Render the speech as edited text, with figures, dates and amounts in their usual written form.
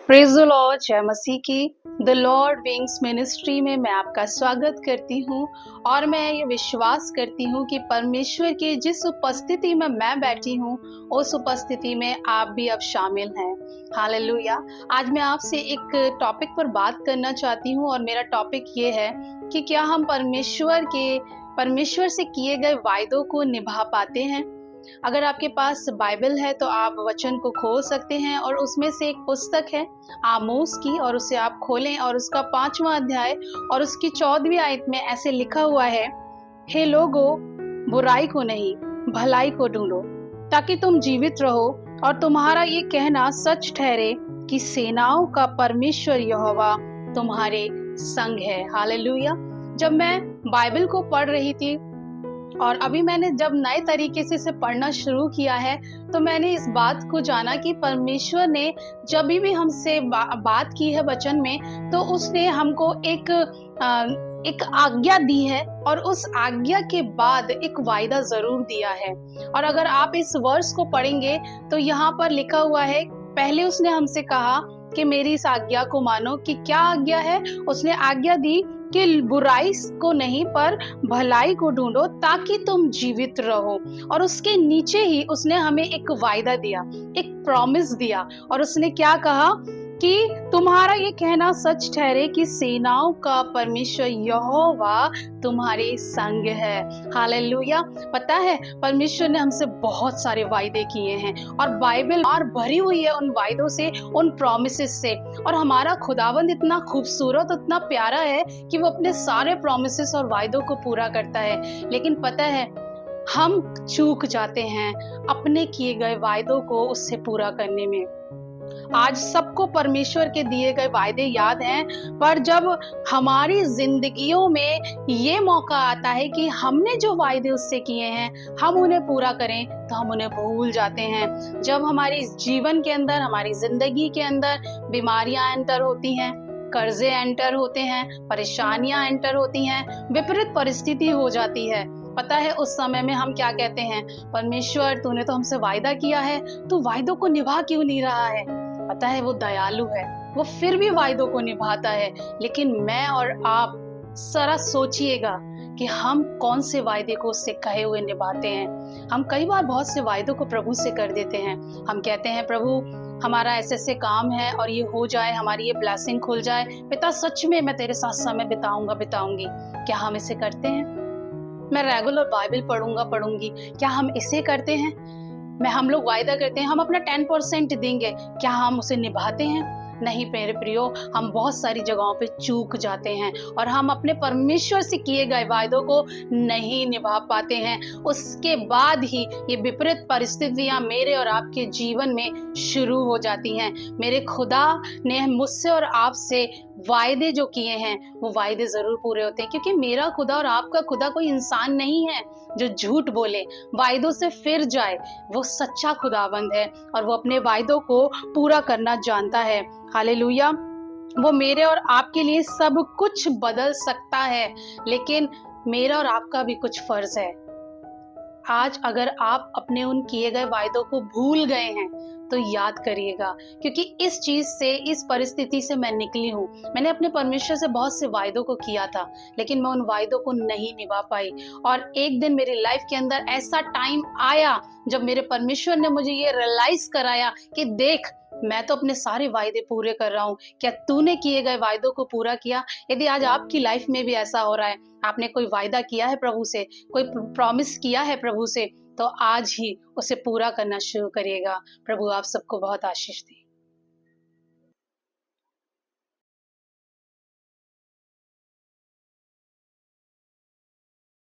Praise the Lord, जय मसीह की। The Lord wings ministry में मैं आपका स्वागत करती हूँ और मैं ये विश्वास करती हूँ कि परमेश्वर की जिस उपस्थिति में मैं बैठी हूँ उस उपस्थिति में आप भी अब शामिल हैं। हालेलुया। आज मैं आपसे एक टॉपिक पर बात करना चाहती हूँ और मेरा टॉपिक ये है कि क्या हम परमेश्वर से किए गए वायदों को निभा पाते हैं। अगर आपके पास बाइबल है तो आप वचन को खोल सकते हैं और उसमें से एक पुस्तक है आमोस की, और उसे आप खोलें और उसका 5वां अध्याय और उसकी 14वीं आयत में ऐसे लिखा हुआ है, हे लोगो, बुराई को नहीं भलाई को ढूंढो ताकि तुम जीवित रहो और तुम्हारा ये कहना सच ठहरे कि सेनाओं का परमेश्वर यहोवा तुम्हारे संग है। हालेलुया। जब मैं बाइबल को पढ़ रही थी और अभी मैंने जब नए तरीके से इसे पढ़ना शुरू किया है तो मैंने इस बात को जाना कि परमेश्वर ने जब भी हमसे बात की है वचन में, तो उसने हमको एक आज्ञा दी है और उस आज्ञा के बाद एक वायदा जरूर दिया है। और अगर आप इस वर्स को पढ़ेंगे तो यहाँ पर लिखा हुआ है, पहले उसने हमसे कहा कि मेरी इस आज्ञा को मानो। कि क्या आज्ञा है? उसने आज्ञा दी कि बुराई को नहीं पर भलाई को ढूंढो ताकि तुम जीवित रहो। और उसके नीचे ही उसने हमें एक वायदा दिया, एक प्रॉमिस दिया, और उसने क्या कहा कि तुम्हारा ये कहना सच ठहरे कि सेनाओं का परमेश्वर यहोवा तुम्हारे संग है। हालेलुया। पता है, परमेश्वर ने हमसे बहुत सारे वायदे किए हैं और बाइबल और भरी हुई है उन वायदों से, उन प्रॉमिसेस से। और हमारा खुदावंद इतना खूबसूरत, इतना प्यारा है कि वो अपने सारे प्रॉमिसेस और वायदों को पूरा करता है। लेकिन पता है, हम चूक जाते हैं अपने किए गए वायदों को उससे पूरा करने में। आज सबको परमेश्वर के दिए गए वायदे याद हैं, पर जब हमारी जिंदगियों में ये मौका आता है कि हमने जो वायदे उससे किए हैं हम उन्हें पूरा करें तो हम उन्हें भूल जाते हैं। जब हमारी जीवन के अंदर, हमारी जिंदगी के अंदर बीमारियां एंटर होती हैं, कर्जे एंटर होते हैं, परेशानियां एंटर होती हैं, विपरीत परिस्थिति हो जाती है, पता है उस समय में हम क्या कहते हैं? परमेश्वर, तूने तो हमसे वायदा किया है, तू वायदों को निभा क्यों नहीं रहा है? पता है वो दयालु है, वो फिर भी वायदों को निभाता है। लेकिन मैं और आप जरा सोचिएगा कि हम कौन से वायदे को उससे कहे हुए निभाते हैं। हम कई बार बहुत से वायदों को प्रभु से कर देते हैं। हम कहते हैं, प्रभु हमारा ऐसे ऐसे काम है और ये हो जाए, हमारी ये ब्लेसिंग खुल जाए, पिता सच में मैं तेरे साथ समय बिताऊंगी। क्या हम इसे करते हैं? मैं रेगुलर बाइबल पढ़ूंगी, क्या हम इसे करते हैं? हम लोग वायदा करते हैं हम अपना 10% देंगे, क्या हम उसे निभाते हैं? नहीं मेरे प्रियो, हम बहुत सारी जगहों पे चूक जाते हैं और हम अपने परमेश्वर से किए गए वायदों को नहीं निभा पाते हैं। उसके बाद ही ये विपरीत परिस्थितियां मेरे और आपके जीवन में शुरू हो जाती हैं। मेरे खुदा ने मुझसे और आपसे वायदे जो किए हैं वो वायदे जरूर पूरे होते हैं, क्योंकि मेरा खुदा और आपका खुदा कोई इंसान नहीं है जो झूठ बोले, वायदों से फिर जाए। वो सच्चा खुदाबंद है और वो अपने वायदों को पूरा करना जानता है। हालेलुया। वो मेरे और आपके लिए सब कुछ बदल सकता है, लेकिन मेरा और आपका भी कुछ फर्ज है। आज अगर आप अपने उन किए गए वायदों को भूल गए हैं तो याद करिएगा, क्योंकि इस चीज से, इस परिस्थिति से मैं निकली हूँ। मैंने अपने परमेश्वर से बहुत से वायदों को किया था, लेकिन मैं उन वायदों को नहीं निभा पाई। और एक दिन मेरी लाइफ के अंदर ऐसा टाइम आया जब मेरे परमेश्वर ने मुझे ये रियलाइज कराया कि देख, मैं तो अपने सारे वायदे पूरे कर रहा हूँ, क्या तूने किए गए वायदों को पूरा किया? यदि आज आपकी लाइफ में भी ऐसा हो रहा है, आपने कोई वायदा किया है प्रभु से, कोई प्रॉमिस किया है प्रभु से, तो आज ही उसे पूरा करना शुरू करिएगा। प्रभु आप सबको बहुत आशीष दे।